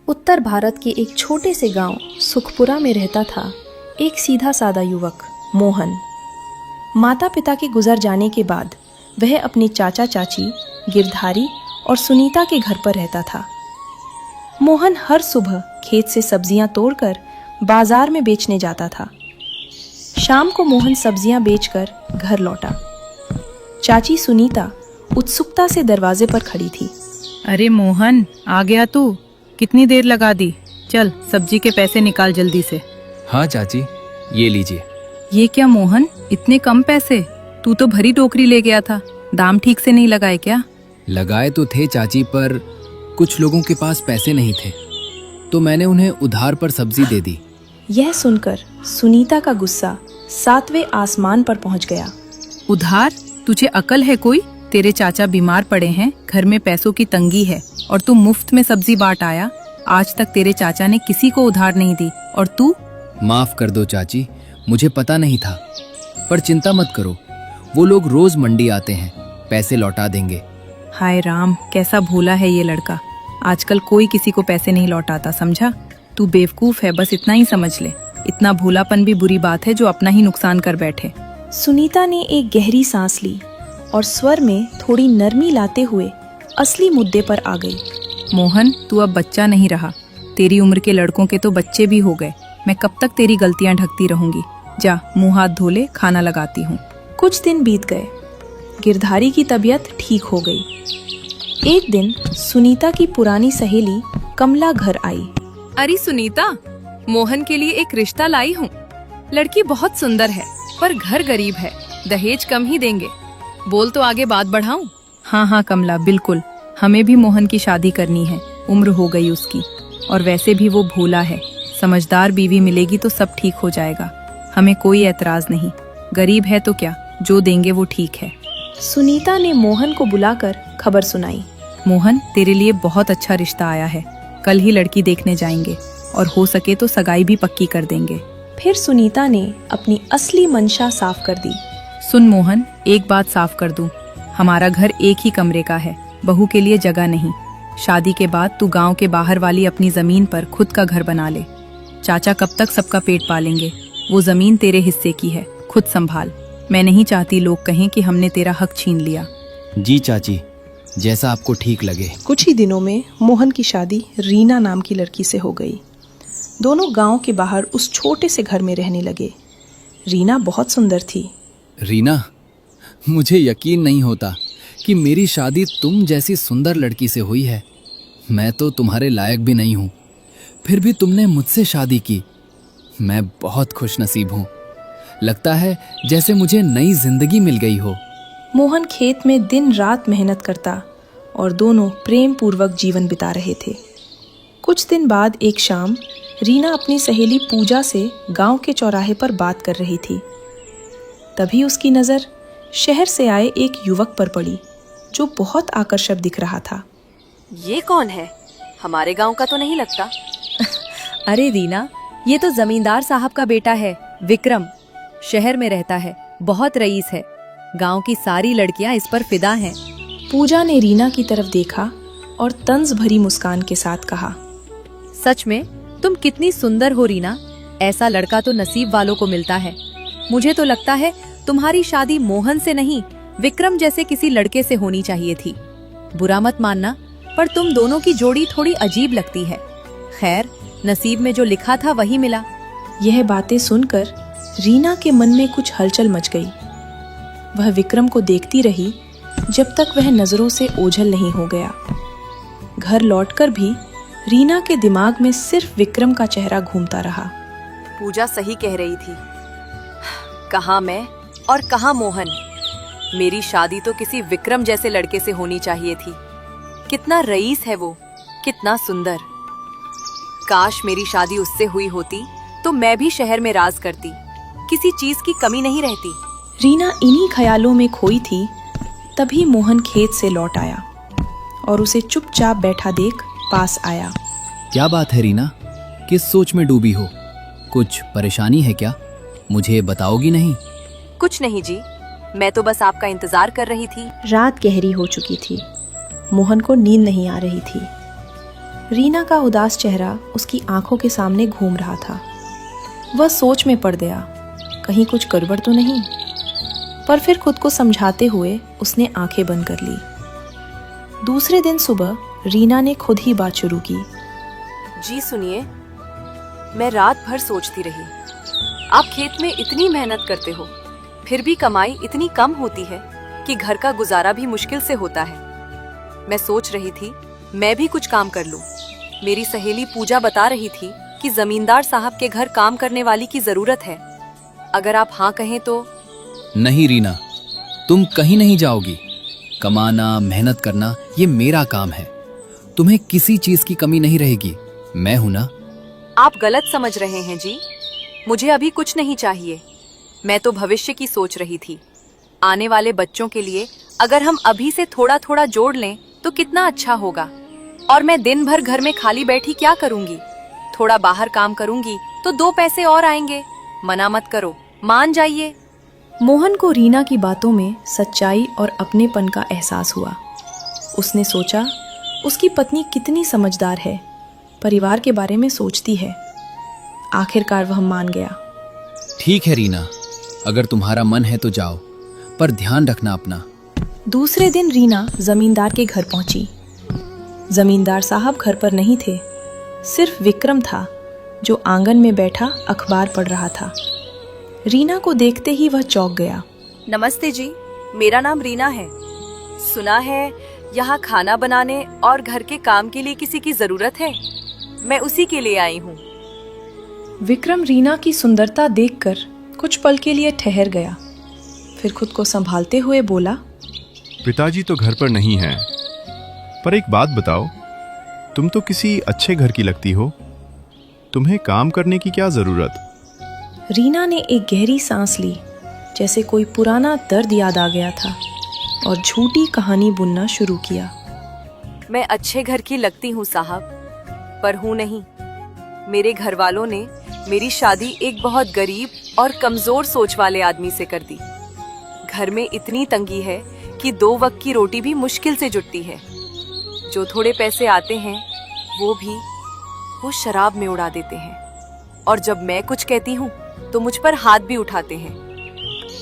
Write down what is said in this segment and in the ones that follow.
उत्तर भारत के एक छोटे से गांव सुखपुरा में रहता था एक सीधा सादा युवक मोहन। माता पिता के गुजर जाने के बाद वह अपने चाचा चाची गिरधारी और सुनीता के घर पर रहता था। मोहन हर सुबह खेत से सब्जियां तोड़कर बाजार में बेचने जाता था। शाम को मोहन सब्जियां बेचकर घर लौटा। चाची सुनीता उत्सुकता से दरवाजे पर खड़ी थी। अरे मोहन, आ गया तू? कितनी देर लगा दी? चल सब्जी के पैसे निकाल जल्दी से। हाँ चाची, ये लीजिए। ये क्या मोहन, इतने कम पैसे? तू तो भरी टोकरी ले गया था, दाम ठीक से नहीं लगाए क्या? लगाए तो थे चाची, पर कुछ लोगों के पास पैसे नहीं थे तो मैंने उन्हें उधार पर सब्जी दे दी। यह सुनकर सुनीता का गुस्सा 7वें आसमान पर पहुंच गया। उधार? तुझे अकल है कोई? तेरे चाचा बीमार पड़े हैं, घर में पैसों की तंगी है और तू मुफ्त में सब्जी बांट आया। आज तक तेरे चाचा ने किसी को उधार नहीं दी और तू? माफ कर दो चाची, मुझे पता नहीं था। पर चिंता मत करो, वो लोग रोज मंडी आते हैं, पैसे लौटा देंगे। हाय राम, कैसा भोला है ये लड़का। आजकल कोई किसी को पैसे नहीं लौटाता, समझा? तू बेवकूफ है, बस इतना ही समझ ले। इतना भोलापन भी बुरी बात है जो अपना ही नुकसान कर बैठे। सुनीता ने एक गहरी सांस ली और स्वर में थोड़ी नरमी लाते हुए असली मुद्दे पर आ गई। मोहन, तू अब बच्चा नहीं रहा। तेरी उम्र के लड़कों के तो बच्चे भी हो गए। मैं कब तक तेरी गलतियां ढकती रहूंगी? जा मुंह हाथ धो ले, खाना लगाती हूँ। कुछ दिन बीत गए। गिरधारी की तबीयत ठीक हो गई। एक दिन सुनीता की पुरानी सहेली कमला घर आई। अरे सुनीता, मोहन के लिए एक रिश्ता लाई हूँ। लड़की बहुत सुंदर है पर घर गरीब है, दहेज कम ही देंगे। बोल तो आगे बात बढ़ाऊं? हाँ हाँ कमला, बिल्कुल। हमें भी मोहन की शादी करनी है, उम्र हो गई उसकी। और वैसे भी वो भोला है। समझदार बीवी मिलेगी तो सब ठीक हो जाएगा। हमें कोई ऐतराज नहीं। गरीब है तो क्या, जो देंगे वो ठीक है। सुनीता ने मोहन को बुलाकर खबर सुनाई। मोहन, तेरे लिए बहुत अच्छा रिश्ता आया है। कल ही लड़की देखने जाएंगे और हो सके तो सगाई भी पक्की कर देंगे। फिर सुनीता ने अपनी असली मंशा साफ कर दी। सुन मोहन, एक बात साफ कर दूं। हमारा घर एक ही कमरे का है, बहू के लिए जगह नहीं। शादी के बाद तू गांव के बाहर वाली अपनी जमीन पर खुद का घर बना ले। चाचा कब तक सबका पेट पालेंगे? वो जमीन तेरे हिस्से की है, खुद संभाल। मैं नहीं चाहती लोग कहें कि हमने तेरा हक छीन लिया। जी चाची, जैसा आपको ठीक लगे। कुछ ही दिनों में मोहन की शादी रीना नाम की लड़की से हो गई। दोनों गांव के बाहर उस छोटे से घर में रहने लगे। रीना बहुत सुंदर थी। रीना, मुझे यकीन नहीं होता कि मेरी शादी तुम जैसी सुंदर लड़की से हुई है। मैं तो तुम्हारे लायक भी नहीं हूँ, फिर भी तुमने मुझसे शादी की। मैं बहुत खुशनसीब हूँ। लगता है जैसे मुझे नई जिंदगी मिल गई हो। मोहन खेत में दिन रात मेहनत करता और दोनों प्रेम पूर्वक जीवन बिता रहे थे। कुछ दिन बाद एक शाम रीना अपनी सहेली पूजा से गांव के चौराहे पर बात कर रही थी। तभी उसकी नज़र शहर से आए एक युवक पर पड़ी जो बहुत आकर्षक दिख रहा था। ये कौन है? हमारे गांव का तो नहीं लगता। अरे रीना, ये तो जमींदार साहब का बेटा है, विक्रम। शहर में रहता है, बहुत रईस है। गांव की सारी लड़कियां इस पर फिदा हैं। पूजा ने रीना की तरफ देखा और तंज भरी मुस्कान के साथ कहा, सच में तुम कितनी सुंदर हो रीना। ऐसा लड़का तो नसीब वालों को मिलता है। मुझे तो लगता है तुम्हारी शादी मोहन से नहीं, विक्रम जैसे किसी लड़के से होनी चाहिए थी। बुरा मत मानना, पर तुम दोनों की जोड़ी थोड़ी अजीब लगती है। खैर, नसीब में जो लिखा था वही मिला। यह बातें सुनकर रीना के मन में कुछ हलचल मच गई। वह विक्रम को देखती रही जब तक वह नजरों से ओझल नहीं हो गया। घर लौटकर भी रीना के दिमाग में सिर्फ विक्रम का चेहरा घूमता रहा। पूजा सही कह रही थी। कहाँ मैं और कहाँ मोहन। मेरी शादी तो किसी विक्रम जैसे लड़के से होनी चाहिए थी। कितना रईस है वो, कितना सुंदर। काश मेरी शादी उससे हुई होती तो मैं भी शहर में राज करती, किसी चीज की कमी नहीं रहती। रीना इन्हीं ख्यालों में खोई थी, तभी मोहन खेत से लौट आया और उसे चुपचाप बैठा देख पास आया। क्या बात है रीना, किस सोच में डूबी हो? कुछ परेशानी है क्या? मुझे बताओगी नहीं? कुछ नहीं जी, मैं तो बस आपका इंतजार कर रही थी। रात गहरी हो चुकी थी। मोहन को नींद नहीं आ रही थी। रीना का उदास चेहरा उसकी आंखों के सामने घूम रहा था। वह सोच में पड़ गया, कहीं कुछ गड़बड़ तो नहीं। पर फिर खुद को समझाते हुए उसने आंखें बंद कर ली। दूसरे दिन सुबह रीना ने खुद ही बात शुरू की। जी सुनिए, मैं रात भर सोचती रही, आप खेत में इतनी मेहनत करते हो, फिर भी कमाई इतनी कम होती है कि घर का गुजारा भी मुश्किल से होता है। मैं सोच रही थी मैं भी कुछ काम कर लूं। मेरी सहेली पूजा बता रही थी कि जमींदार साहब के घर काम करने वाली की जरूरत है। अगर आप हाँ कहें तो। नहीं रीना, तुम कहीं नहीं जाओगी। कमाना, मेहनत करना ये मेरा काम है। तुम्हें किसी चीज की कमी नहीं रहेगी, मैं हूं ना। आप गलत समझ रहे हैं जी, मुझे अभी कुछ नहीं चाहिए। मैं तो भविष्य की सोच रही थी। आने वाले बच्चों के लिए अगर हम अभी से थोड़ा थोड़ा जोड़ लें तो कितना अच्छा होगा। और मैं दिन भर घर में खाली बैठी क्या करूंगी? थोड़ा बाहर काम करूंगी तो 2 पैसे और आएंगे। मना मत करो, मान जाइए। मोहन को रीना की बातों में सच्चाई और अपनेपन का एहसास हुआ। उसने सोचा उसकी पत्नी कितनी समझदार है, परिवार के बारे में सोचती है। आखिरकार वह मान गया। ठीक है रीना, अगर तुम्हारा मन है तो जाओ, पर ध्यान रखना अपना। दूसरे दिन रीना जमींदार के घर पहुंची। जमींदार साहब घर पर नहीं थे, सिर्फ विक्रम था जो आंगन में बैठा अखबार पढ़ रहा था। रीना को देखते ही वह चौंक गया। नमस्ते जी, मेरा नाम रीना है। सुना है यहाँ खाना बनाने और घर के काम के लिए किसी की जरूरत है, मैं उसी के लिए आई हूँ। विक्रम रीना की सुंदरता देखकर कुछ पल के लिए ठहर गया, फिर खुद को संभालते हुए बोला, पिताजी तो घर पर नहीं हैं, पर एक बात बताओ, तुम तो किसी अच्छे घर की लगती हो, तुम्हें काम करने की क्या जरूरत? रीना ने एक गहरी सांस ली, जैसे कोई पुराना दर्द याद आ गया था, और झूठी कहानी बुनना शुरू किया। मैं अच्छे घर की लगती हूँ साहब, पर हूँ नहीं। मेरे घर वालों ने मेरी शादी एक बहुत गरीब और कमजोर सोच वाले आदमी से कर दी। घर में इतनी तंगी है कि 2 वक्त की रोटी भी मुश्किल से जुटती है। जो थोड़े पैसे आते हैं वो शराब में उड़ा देते हैं, और जब मैं कुछ कहती हूँ तो मुझ पर हाथ भी उठाते हैं।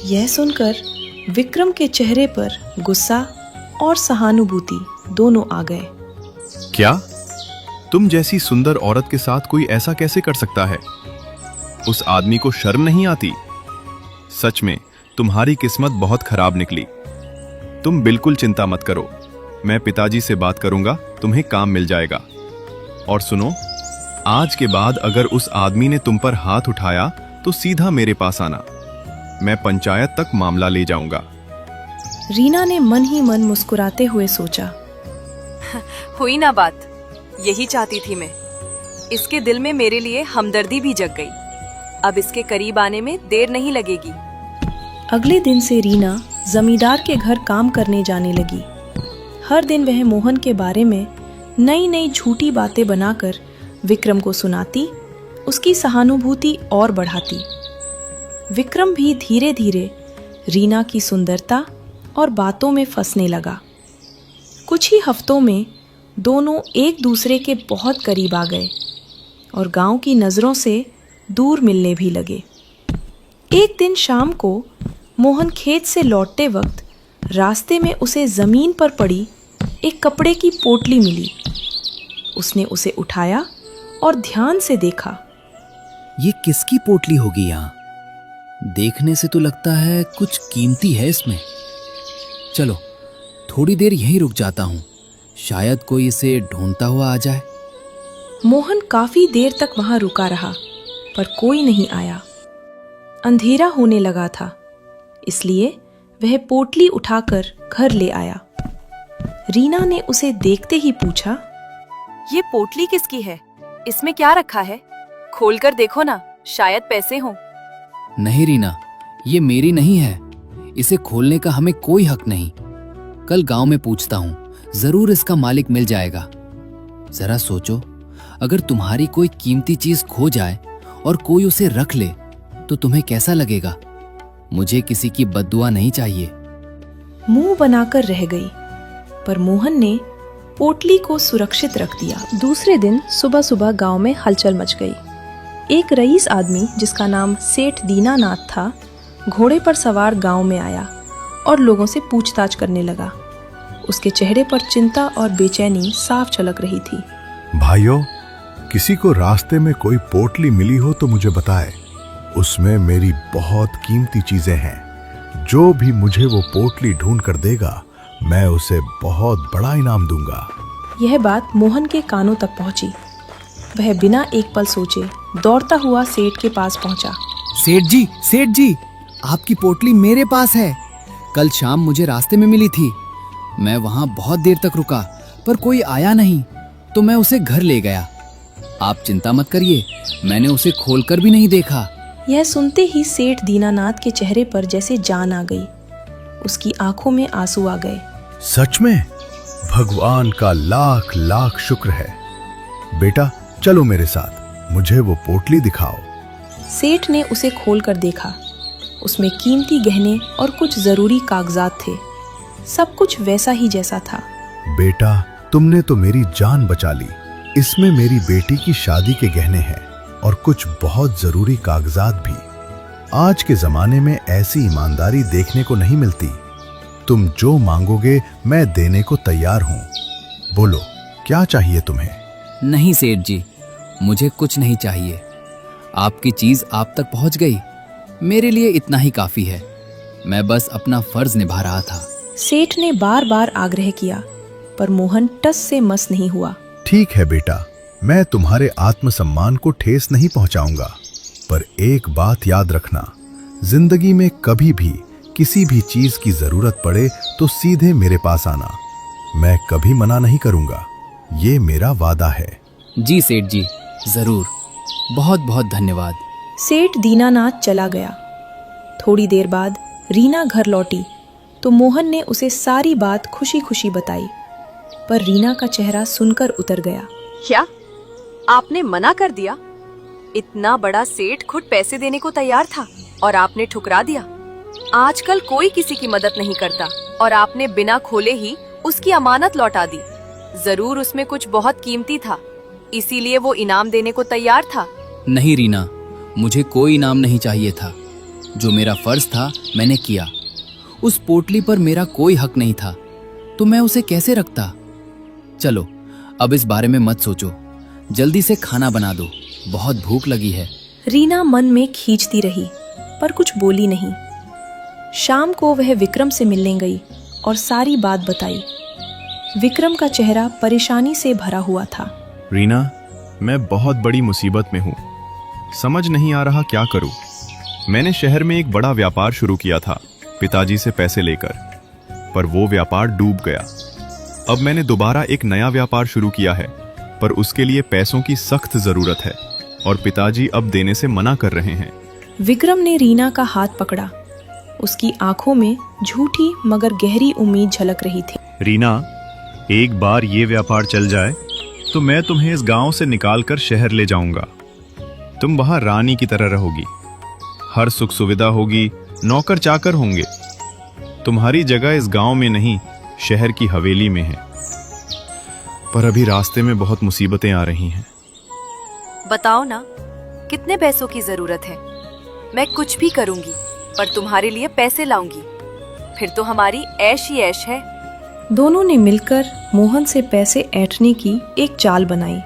यह सुनकर विक्रम के चेहरे पर गुस्सा और सहानुभूति दोनों आ गए। क्या तुम जैसी सुंदर औरत के साथ कोई ऐसा कैसे कर सकता है? उस आदमी को शर्म नहीं आती? सच में तुम्हारी किस्मत बहुत खराब निकली। तुम बिल्कुल चिंता मत करो, मैं पिताजी से बात करूंगा, तुम्हें काम मिल जाएगा। और सुनो, आज के बाद अगर उस आदमी ने तुम पर हाथ उठाया तो सीधा मेरे पास आना, मैं पंचायत तक मामला ले जाऊंगा। रीना ने मन ही मन मुस्कुराते हुए सोचा, हुई ना बात, यही चाहती थी मैं। इसके दिल में मेरे लिए हमदर्दी भी जग गई। अब इसके करीब आने में देर नहीं लगेगी। अगले दिन से रीना जमींदार के घर काम करने जाने लगी। हर दिन वह मोहन के बारे में नई नई झूठी बातें बनाकर विक्रम को सुनाती, उसकी सहानुभूति और बढ़ाती। विक्रम भी धीरे धीरे रीना की सुंदरता और बातों में फंसने लगा। कुछ ही हफ्तों में दोनों एक दूसरे के बहुत करीब आ गए और गांव की नज़रों से दूर मिलने भी लगे। एक दिन शाम को मोहन खेत से लौटते वक्त रास्ते में उसे जमीन पर पड़ी एक कपड़े की पोटली मिली। उसने उसे उठाया और ध्यान से देखा। ये किसकी पोटली होगी यहाँ? देखने से तो लगता है कुछ कीमती है इसमें। चलो थोड़ी देर यहीं रुक जाता हूँ, शायद कोई इसे ढूंढता हुआ आ जाए। मोहन काफी देर तक वहां रुका रहा, पर कोई नहीं आया। अंधेरा होने लगा था, इसलिए वह पोटली उठाकर घर ले आया। रीना ने उसे देखते ही पूछा, ये पोटली किसकी है? इसमें क्या रखा है? खोलकर देखो ना, शायद पैसे हों। नहीं रीना, ये मेरी नहीं है। इसे खोलने का हमें कोई हक नहीं। कल गांव में पूछता हूँ, जरूर इसका मालिक मिल जाएगा। जरा सोचो, अगर तुम्हारी कोई कीमती चीज खो जाए और कोई उसे रख ले तो तुम्हें कैसा लगेगा? मुझे किसी की बद्दुआ नहीं चाहिए। मुंह बनाकर रह गई, पर मोहन ने पोटली को सुरक्षित रख दिया। दूसरे दिन सुबह सुबह गांव में हलचल मच गई। एक रईस आदमी जिसका नाम सेठ दीनानाथ था, घोड़े पर सवार गांव में आया और लोगों से पूछताछ करने लगा। उसके चेहरे पर चिंता और बेचैनी साफ झलक रही थी। भाइयों, किसी को रास्ते में कोई पोटली मिली हो तो मुझे बताए। उसमें मेरी बहुत कीमती चीजें हैं। जो भी मुझे वो पोटली ढूंढ कर देगा, मैं उसे बहुत बड़ा इनाम दूंगा। यह बात मोहन के कानों तक पहुंची। वह बिना एक पल सोचे दौड़ता हुआ सेठ के पास पहुंचा। सेठ जी, आपकी पोटली मेरे पास है। कल शाम मुझे रास्ते में मिली थी। मैं वहां बहुत देर तक रुका, पर कोई आया नहीं, तो मैं उसे घर ले गया। आप चिंता मत करिए, मैंने उसे खोलकर भी नहीं देखा। यह सुनते ही सेठ दीनानाथ के चेहरे पर जैसे जान आ गई। उसकी आंखों में आंसू आ गए। सच में? भगवान का लाख लाख शुक्र है। बेटा, चलो मेरे साथ, मुझे वो पोटली दिखाओ। सेठ ने उसे खोलकर देखा। उसमें कीमती गहने और कुछ जरूरी कागजात थे। सब कुछ वैसा ही जैसा था। बेटा, तुमने तो मेरी जान बचा ली। इसमें मेरी बेटी की शादी के गहने हैं और कुछ बहुत जरूरी कागजात भी। आज के जमाने में ऐसी ईमानदारी देखने को नहीं मिलती। तुम जो मांगोगे मैं देने को तैयार हूँ। बोलो, क्या चाहिए तुम्हें? नहीं सेठ जी, मुझे कुछ नहीं चाहिए। आपकी चीज आप तक पहुंच गई, मेरे लिए इतना ही काफी है। मैं बस अपना फर्ज निभा रहा था। सेठ ने बार बार आग्रह किया, पर मोहन टस से मस नहीं हुआ। ठीक है बेटा, मैं तुम्हारे आत्मसम्मान को ठेस नहीं पहुंचाऊंगा, पर एक बात याद रखना, जिंदगी में कभी भी किसी भी चीज की जरूरत पड़े तो सीधे मेरे पास आना। मैं कभी मना नहीं करूंगा, ये मेरा वादा है। जी सेठ जी, जरूर। बहुत बहुत धन्यवाद। सेठ दीनानाथ चला गया। थोड़ी देर बाद रीना घर लौटी तो मोहन ने उसे सारी बात खुशी खुशी बताई, पर रीना का चेहरा सुनकर उतर गया। क्या आपने मना कर दिया? इतना बड़ा सेठ खुद पैसे देने को तैयार था और आपने ठुकरा दिया। आजकल कोई किसी की मदद नहीं करता और आपने बिना खोले ही उसकी अमानत लौटा दी। जरूर उसमें कुछ बहुत कीमती था, इसीलिए वो इनाम देने को तैयार था। नहीं रीना, मुझे कोई इनाम नहीं चाहिए था। जो मेरा फर्ज था मैंने किया। उस पोटली पर मेरा कोई हक नहीं था, तो मैं उसे कैसे रखता। चलो, अब इस बारे में मत सोचो, जल्दी से खाना बना दो, बहुत भूख लगी है। रीना मन में खींचती रही, पर कुछ बोली नहीं। शाम को वह विक्रम से मिलने गई और सारी बात बताई। विक्रम का चेहरा परेशानी से भरा हुआ था। रीना, मैं बहुत बड़ी मुसीबत में हूँ। समझ नहीं आ रहा क्या करूँ। मैंने शहर में एक बड़ा व्यापार शुरू किया था पिताजी से पैसे लेकर, पर वो व्यापार डूब गया। अब मैंने दोबारा एक नया व्यापार शुरू किया है, पर उसके लिए पैसों की सख्त जरूरत है और पिताजी अब देने से मना कर रहे हैं। विक्रम ने रीना का हाथ पकड़ा। उसकी आंखों में झूठी मगर गहरी उम्मीद झलक रही थी। रीना, एक बार ये व्यापार चल जाए तो मैं तुम्हें इस गांव से निकालकर शहर ले जाऊंगा। तुम वहां रानी की तरह रहोगी, हर सुख सुविधा होगी, नौकर चाकर होंगे। तुम्हारी जगह इस गांव में नहीं, शहर की हवेली में है। पर अभी रास्ते में बहुत मुसीबतें आ रही हैं। बताओ ना, कितने पैसों की जरूरत है? मैं कुछ भी करूंगी, पर तुम्हारे लिए पैसे लाऊंगी। फिर तो हमारी ऐश ही ऐश है। दोनों ने मिलकर मोहन से पैसे ऐंठने की एक चाल बनाई।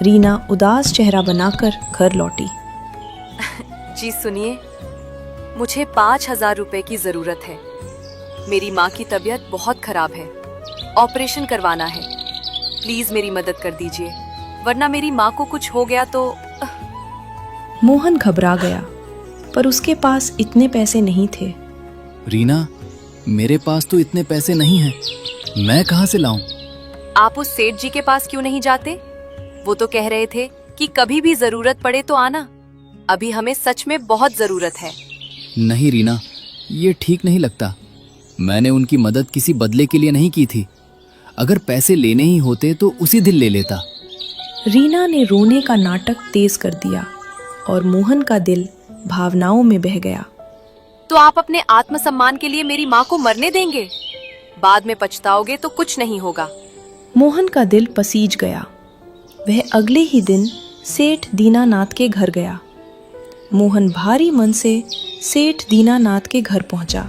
रीना उदास चेहरा बनाकर घर लौटी। जी सुनिए, मुझे 5,000 रुपए की जरूरत है। मेरी माँ की तबीयत बहुत खराब है, ऑपरेशन करवाना है। प्लीज मेरी मदद कर दीजिए, वरना मेरी माँ को कुछ हो गया तो। मोहन घबरा गया, पर उसके पास इतने पैसे नहीं थे। रीना, मेरे पास तो इतने पैसे नहीं हैं, मैं कहाँ से लाऊं? आप उस सेठ जी के पास क्यों नहीं जाते? वो तो कह रहे थे कि कभी भी जरूरत पड़े तो आना। अभी हमें सच में बहुत जरूरत है। नहीं रीना, ये ठीक नहीं लगता। मैंने उनकी मदद किसी बदले के लिए नहीं की थी। अगर पैसे लेने ही होते तो उसी दिन ले लेता। रीना ने रोने का नाटक तेज कर दिया और मोहन का दिल भावनाओं में बह गया। तो आप अपने आत्मसम्मान के लिए मेरी माँ को मरने देंगे? बाद में पछताओगे तो कुछ नहीं होगा। मोहन का दिल पसीज गया। वह अगले ही दिन सेठ दीनानाथ के घर गया। मोहन भारी मन से सेठ दीनानाथ के घर पहुंचा।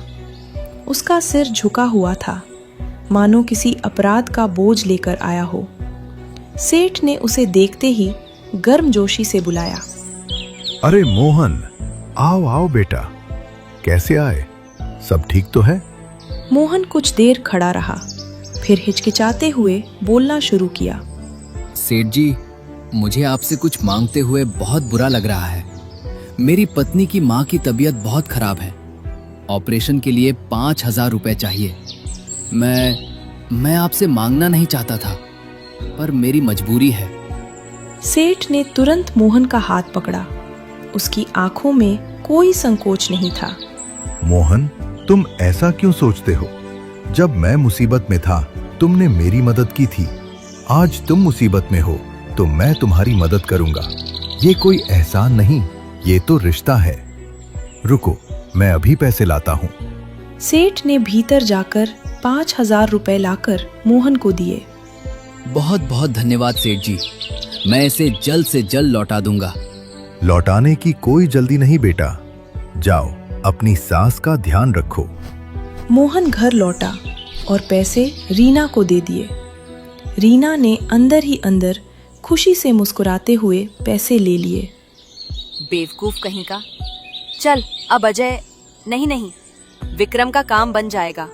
उसका सिर झुका हुआ था, मानो किसी अपराध का बोझ लेकर आया हो। सेठ ने उसे देखते ही गर्मजोशी से बुलाया। अरे मोहन, आओ आओ बेटा, कैसे आए? सब ठीक तो है? मोहन कुछ देर खड़ा रहा, फिर हिचकिचाते हुए बोलना शुरू किया। सेठ जी, मुझे आपसे कुछ मांगते हुए बहुत बुरा लग रहा है। मेरी पत्नी की माँ की तबीयत बहुत खराब है। ऑपरेशन के लिए 5,000 रुपए चाहिए। मैं आपसे मांगना नहीं चाहता था, पर मेरी मजबूरी है। सेठ ने तुरंत मोहन का हाथ पकड़ा। उसकी आंखों में कोई संकोच नहीं था। मोहन, तुम ऐसा क्यों सोचते हो? जब मैं मुसीबत में था, तुमने मेरी मदद की थी। आज तुम मुसीबत में हो, तो मैं तुम्हारी मदद करूंगा। ये कोई एहसान नहीं, ये तो रिश्ता है। रुको, मैं अभी पैसे लाता हूँ। सेठ ने भीतर जाकर 5,000 रुपए लाकर मोहन को दिए। बहुत बहुत धन्यवाद सेठ जी, मैं इसे जल्द से जल्द लौटा दूंगा। लौटाने की कोई जल्दी नहीं बेटा, जाओ अपनी सास का ध्यान रखो। मोहन घर लौटा और पैसे रीना को दे दिए। रीना ने अंदर ही अंदर खुशी से मुस्कुराते हुए पैसे ले लिए। बेवकूफ कहीं का। चल अब अजय, नहीं, विक्रम का काम बन जाएगा।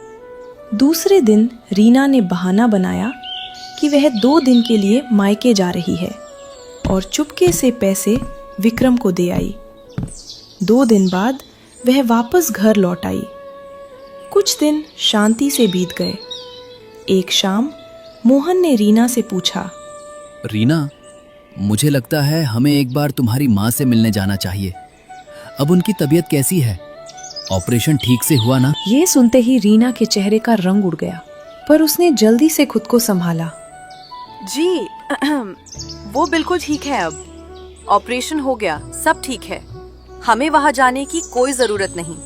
दूसरे दिन रीना ने बहाना बनाया कि वह 2 दिन के लिए मायके जा रही है और चुपके से पैसे विक्रम को दे आई। 2 दिन बाद वह वापस घर लौट आई। कुछ दिन शांति से बीत गए। एक शाम मोहन ने रीना से पूछा, रीना, मुझे लगता है हमें एक बार तुम्हारी माँ से मिलने जाना चाहिए। अब उनकी तबीयत कैसी है? ऑपरेशन ठीक से हुआ ना? ये सुनते ही रीना के चेहरे का रंग उड़ गया, पर उसने जल्दी से खुद को संभाला। जी वो बिल्कुल ठीक है। अब ऑपरेशन हो गया, सब ठीक है। हमें वहाँ जाने की कोई जरूरत नहीं।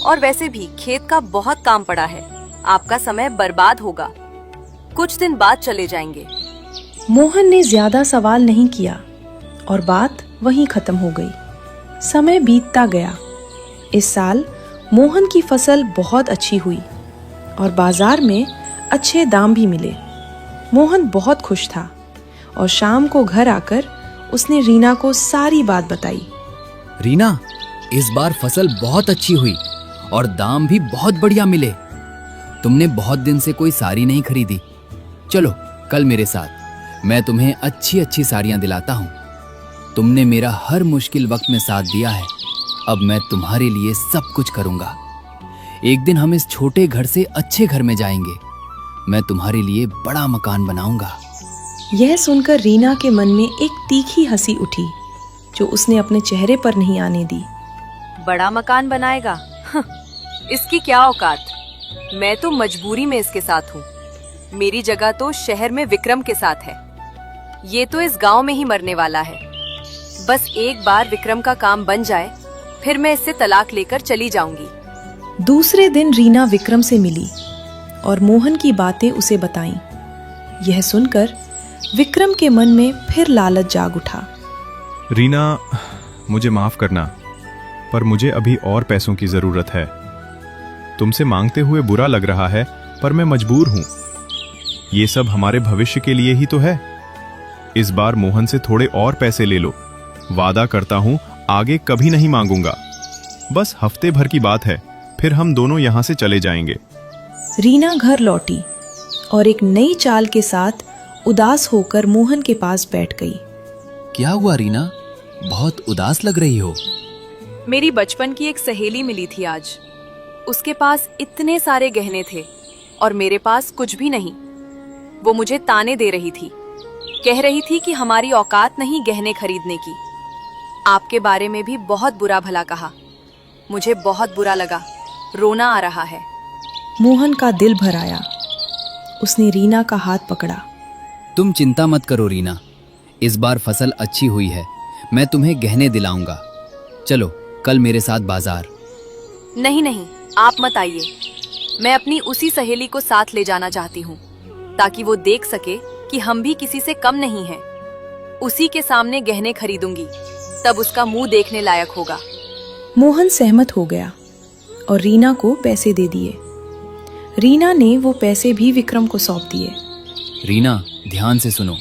और वैसे भी खेत का बहुत काम पड़ा है, आपका समय बर्बाद होगा। कुछ दिन बाद चले जाएंगे। मोहन ने ज्यादा सवाल नहीं किया और बात वहीं खत्म हो गई। समय बीतता गया। इस साल मोहन की फसल बहुत अच्छी हुई और बाजार में अच्छे दाम भी मिले। मोहन बहुत खुश था और शाम को घर आकर उसने रीना को सारी बात बताई। रीना, इस बार फसल बहुत अच्छी हुई और दाम भी बहुत बढ़िया मिले। तुमने बहुत दिन से कोई साड़ी नहीं खरीदी। चलो कल मेरे साथ, मैं तुम्हें अच्छी अच्छी साड़ियां दिलाता हूँ। तुमने मेरा हर मुश्किल वक्त में साथ दिया है, अब मैं तुम्हारे लिए सब कुछ करूंगा। एक दिन हम इस छोटे घर से अच्छे घर में जाएंगे। मैं तुम्हारे लिए बड़ा मकान बनाऊंगा। यह सुनकर रीना के मन में एक तीखी हंसी उठी, जो उसने अपने चेहरे पर नहीं आने दी। बड़ा मकान बनाएगा? इसकी क्या औकात। मैं तो मजबूरी में इसके साथ हूँ। मेरी जगह तो शहर में विक्रम के साथ है। ये तो इस गांव में ही मरने वाला है। बस एक बार विक्रम का काम बन जाए, फिर मैं इससे तलाक लेकर चली जाऊंगी। दूसरे दिन रीना विक्रम से मिली और मोहन की बातें उसे बताईं। यह सुनकर विक्रम के मन में फिर लालच जाग उठा। रीना, मुझे माफ करना, पर मुझे अभी और पैसों की जरूरत है। तुमसे मांगते हुए बुरा लग रहा है, पर मैं मजबूर हूं। ये सब हमारे भविष्य के लिए ही तो है। इस बार मोहन से थोड़े और पैसे ले लो। वादा करता हूं आगे कभी नहीं मांगूंगा। बस हफ्ते भर की बात है, फिर हम दोनों यहां से चले जाएंगे। रीना घर लौटी और एक नई चाल के साथ उदास होकर मोहन के पास बैठ गई। क्या हुआ रीना, बहुत उदास लग रही हो? मेरी बचपन की एक सहेली मिली थी आज। उसके पास इतने सारे गहने थे और मेरे पास कुछ भी नहीं। वो मुझे ताने दे रही थी, कह रही थी कि हमारी औकात नहीं गहने खरीदने की। आपके बारे में भी बहुत बुरा भला कहा। मुझे बहुत बुरा लगा, रोना आ रहा है। मोहन का दिल भर आया। उसने रीना का हाथ पकड़ा। तुम चिंता मत करो रीना, इस बार फसल अच्छी हुई है। मैं तुम्हें गहने दिलाऊंगा। चलो कल मेरे साथ बाजार। नहीं, आप मत आइए। मैं अपनी उसी सहेली को साथ ले जाना चाहती हूँ, ताकि वो देख सके कि हम भी किसी से कम नहीं हैं। उसी के सामने गहने खरीदूंगी, तब उसका मुंह देखने लायक होगा। मोहन सहमत हो गया और रीना को पैसे दे दिए। रीना ने वो पैसे भी विक्रम को सौंप दिए। रीना, ध्यान से सुनो।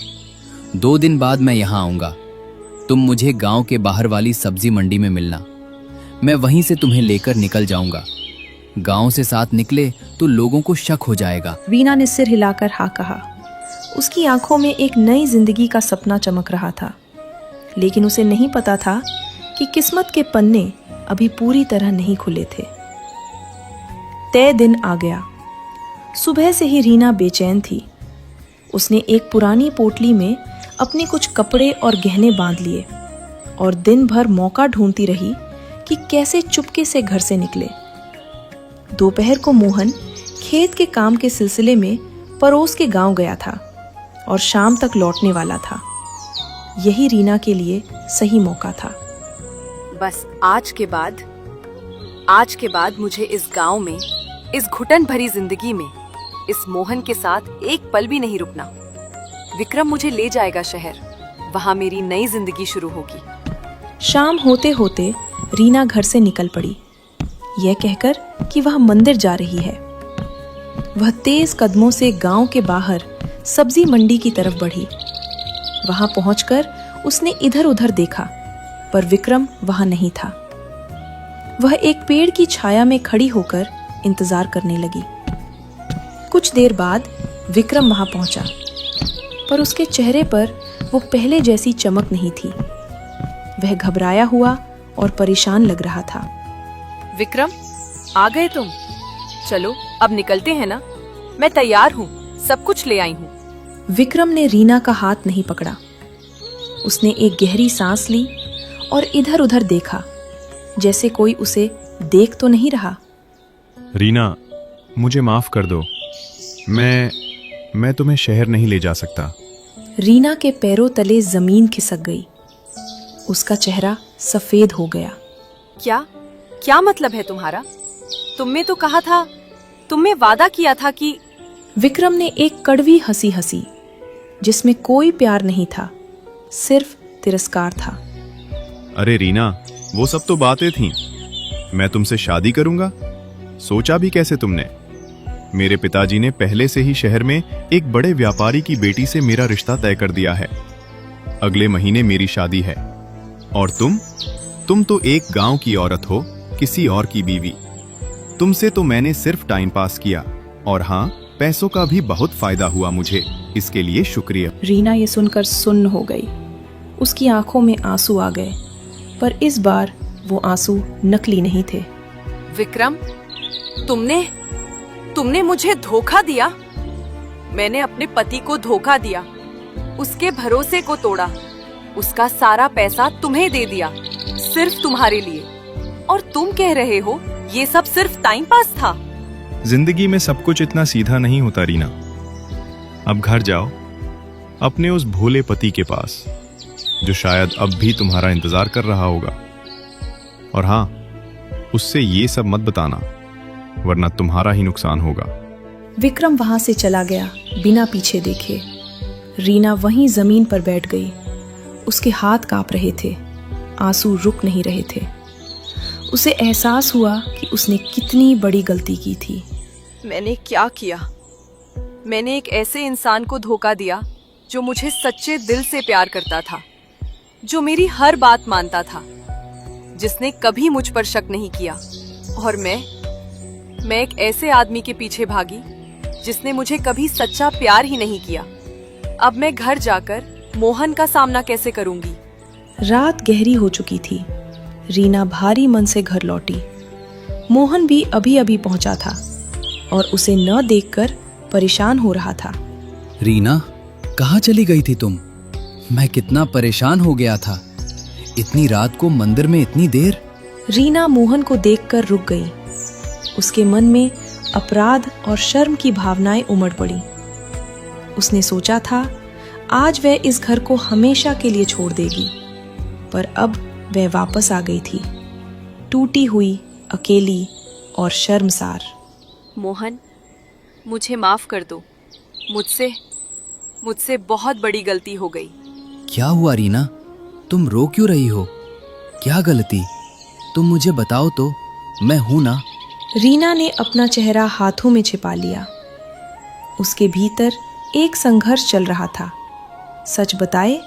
2 दिन बाद मैं यहाँ आऊंगा। तुम मुझे गांव के बाहर वाली सब्जी मंडी में मिलना। मैं वहीं से तुम्हें लेकर निकल जाऊंगा। गांव से साथ निकले तो लोगों को शक हो जाएगा। रीना ने सिर हिलाकर हाँ कहा। उसकी आंखों में एक नई जिंदगी का सपना चमक रहा था, लेकिन उसे नहीं पता था कि किस्मत के पन्ने अभी पूरी तरह नहीं खुले थे। तय दिन आ गया। सुबह से ही रीना बेचैन थी। उसने एक पुरानी पोटली में अपने कुछ कपड़े और गहने बांध लिए और दिन भर मौका ढूंढती रही कि कैसे चुपके से घर से निकले। दोपहर को मोहन खेत के काम के सिलसिले में पड़ोस के गांव गया था और शाम तक लौटने वाला था। यही रीना के लिए सही मौका था। बस आज के बाद मुझे इस गांव में, इस घुटन भरी जिंदगी में, इस मोहन के साथ एक पल भी नहीं रुकना। विक्रम मुझे ले जाएगा शहर, वहां मेरी नई जिंदगी शुरू होगी। शाम होते होते रीना घर से निकल पड़ी, यह कहकर कि वह मंदिर जा रही है। वह तेज कदमों से गांव के बाहर सब्जी मंडी की तरफ बढ़ी। वहां पहुंचकर उसने इधर उधर देखा, पर विक्रम वहां नहीं था। वह एक पेड़ की छाया में खड़ी होकर इंतजार करने लगी। कुछ देर बाद विक्रम वहां पहुंचा, पर उसके चेहरे पर वो पहले जैसी चमक नहीं थी। वह घबराया हुआ और परेशान लग रहा था। विक्रम, आ गए तुम? चलो अब निकलते हैं ना। मैं तैयार हूँ, सब कुछ ले आई हूँ। विक्रम ने रीना का हाथ नहीं पकड़ा। उसने एक गहरी सांस ली और इधर उधर देखा, जैसे कोई उसे देख तो नहीं रहा। रीना, मुझे माफ कर दो। मैं तुम्हें शहर नहीं ले जा सकता। रीना के पैरों तले जमीन खिसक गई। उसका चेहरा सफेद हो गया। क्या मतलब है तुम्हारा? तुमने तो कहा था, तुमने वादा किया था कि... विक्रम ने एक कड़वी हंसी हंसी, जिसमें कोई प्यार नहीं था, सिर्फ तिरस्कार था। अरे रीना, वो सब तो बातें थीं। मैं तुमसे शादी करूंगा, सोचा भी कैसे तुमने? मेरे पिताजी ने पहले से ही शहर में एक बड़े व्यापारी की बेटी से मेरा रिश्ता तय कर दिया है। अगले महीने मेरी शादी है। और तुम तो एक गांव की औरत हो, किसी और की बीवी। तुमसे तो मैंने सिर्फ टाइम पास किया, और हाँ, पैसों का भी बहुत फायदा हुआ मुझे। इसके लिए शुक्रिया। रीना ये सुनकर सुन्न हो गई। उसकी आंखों में आंसू आ गए, पर इस बार वो आंसू नकली नहीं थे। विक्रम, तुमने मुझे धोखा दिया। मैंने अपने पति को धोखा दिया, उसके भरोसे को तोड़ा, उसका सारा पैसा तुम्हें दे दिया, सिर्फ तुम्हारे लिए। और तुम कह रहे हो ये सब सिर्फ टाइम पास था। जिंदगी में सब कुछ इतना सीधा नहीं होता रीना। अब घर जाओ, अपने उस भोले पति के पास, जो शायद अब भी तुम्हारा इंतजार कर रहा होगा। और हाँ, उससे ये सब मत बताना, वरना तुम्हारा ही नुकसान होगा। विक्रम वहां से चला गया बिना पीछे देखे। रीना वहीं जमीन पर बैठ गई। उसके हाथ कांप रहे थे, आंसू रुक नहीं रहे थे। उसे एहसास हुआ कि उसने कितनी बड़ी गलती की थी। मैंने क्या किया? मैंने एक ऐसे इंसान को धोखा दिया जो मुझे सच्चे दिल से प्यार करता था, जो मेरी हर बात मानता था, जिसने कभी मुझ पर शक नहीं किया। और मैं एक ऐसे आदमी के पीछे भागी जिसने मुझे कभी सच्चा प्यार ही नहीं किया। अब मैं घर जाकर मोहन का सामना कैसे करूंगी? रात गहरी हो चुकी थी। रीना भारी मन से घर लौटी। मोहन भी अभी अभी पहुंचा था और उसे न देखकर परेशान हो रहा था। रीना, कहाँ चली गई थी तुम? मैं कितना परेशान हो गया था। इतनी रात को मंदिर में इतनी देर। रीना मोहन को देखकर रुक गई। उसके मन में अपराध और शर्म की भावनाएं उमड़ पड़ी। उसने सोचा था आज वह इस घर को हमेशा के लिए छोड़ देगी, पर अब वह वापस आ गई थी, टूटी हुई, अकेली और शर्मसार। मोहन, मुझे माफ कर दो। मुझसे बहुत बड़ी गलती हो गई। क्या हुआ रीना? तुम रो क्यों रही हो? क्या गलती? तुम मुझे बताओ तो, मैं हूं ना। रीना ने अपना चेहरा हाथों में छिपा लिया। उसके भीतर एक संघर्ष चल रहा था, सच बताए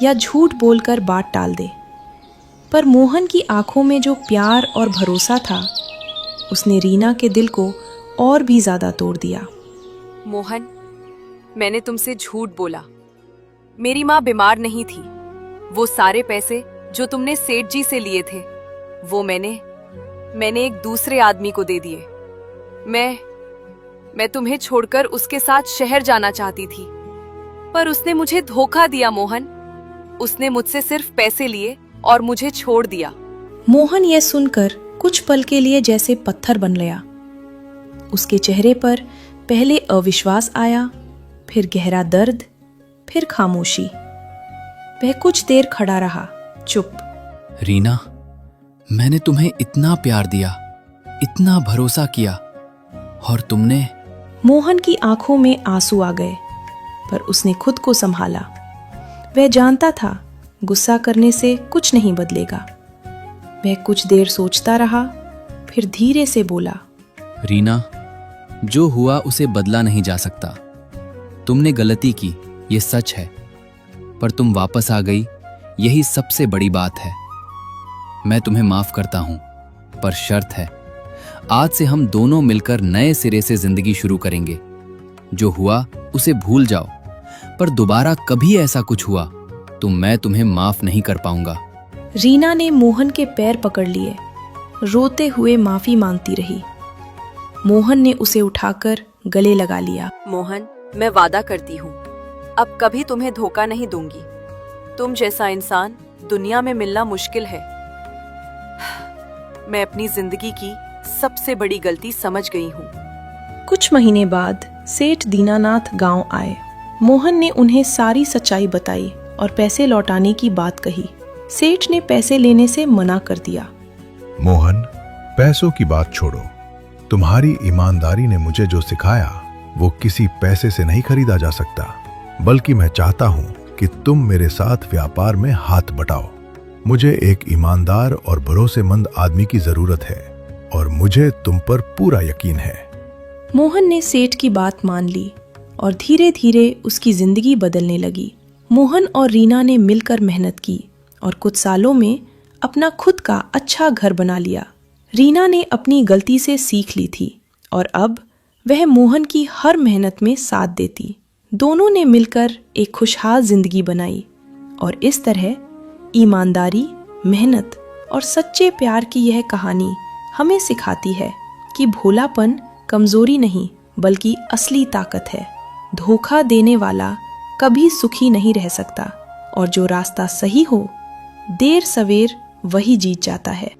या झूठ बोलकर बात टाल दे। पर मोहन की आंखों में जो प्यार और भरोसा था, उसने रीना के दिल को और भी ज्यादा तोड़ दिया। मोहन, मैंने तुमसे झूठ बोला। मेरी माँ बीमार नहीं थी। वो सारे पैसे जो तुमने सेठ जी से लिए थे, वो मैंने एक दूसरे आदमी को दे दिए। मैं तुम्हें छोड़कर उसके साथ शहर जाना चाहती थी, पर उसने मुझे धोखा दिया। मोहन, उसने मुझसे सिर्फ पैसे लिए और मुझे छोड़ दिया। मोहन यह सुनकर कुछ पल के लिए जैसे पत्थर बन गया। उसके चेहरे पर पहले अविश्वास आया, फिर गहरा दर्द, फिर खामोशी। वह कुछ देर खड़ा रहा, चुप। रीना, मैंने तुम्हें इतना प्यार दिया, इतना भरोसा किया, और तुमने। मोहन की आंखों में आंसू आ गए, पर उसने खुद को संभाला। वह जानता था गुस्सा करने से कुछ नहीं बदलेगा। वह कुछ देर सोचता रहा, फिर धीरे से बोला, रीना, जो हुआ उसे बदला नहीं जा सकता। तुमने गलती की, ये सच है, पर तुम वापस आ गई, यही सबसे बड़ी बात है। मैं तुम्हें माफ करता हूं, पर शर्त है, आज से हम दोनों मिलकर नए सिरे से जिंदगी शुरू करेंगे। जो हुआ उसे भूल जाओ, पर दोबारा कभी ऐसा कुछ हुआ तो मैं तुम्हें माफ नहीं कर पाऊंगा। रीना ने मोहन के पैर पकड़ लिए, रोते हुए माफी मांगती रही। मोहन ने उसे उठाकर गले लगा लिया। मोहन, मैं वादा करती हूँ, अब कभी तुम्हें धोखा नहीं दूंगी। तुम जैसा इंसान दुनिया में मिलना मुश्किल है। मैं अपनी जिंदगी की सबसे बड़ी गलती समझ गई हूँ। कुछ महीने बाद सेठ दीनानाथ गांव आए। मोहन ने उन्हें सारी सच्चाई बताई और पैसे लौटाने की बात कही। सेठ ने पैसे लेने से मना कर दिया। मोहन, पैसों की बात छोड़ो। तुम्हारी ईमानदारी ने मुझे जो सिखाया वो किसी पैसे से नहीं खरीदा जा सकता। बल्कि मैं चाहता हूं कि तुम मेरे साथ व्यापार में हाथ बटाओ। मुझे एक ईमानदार और भरोसेमंद आदमी की जरूरत है, और मुझे तुम पर पूरा यकीन है। मोहन ने सेठ की बात मान ली और धीरे धीरे उसकी जिंदगी बदलने लगी। मोहन और रीना ने मिलकर मेहनत की और कुछ सालों में अपना खुद का अच्छा घर बना लिया। रीना ने अपनी गलती से सीख ली थी और अब वह मोहन की हर मेहनत में साथ देती। दोनों ने मिलकर एक खुशहाल जिंदगी बनाई, और इस तरह ईमानदारी, मेहनत और सच्चे प्यार की यह कहानी हमें सिखाती है कि भोलापन कमजोरी नहीं बल्कि असली ताकत है। धोखा देने वाला कभी सुखी नहीं रह सकता, और जो रास्ता सही हो, देर सवेर वही जीत जाता है।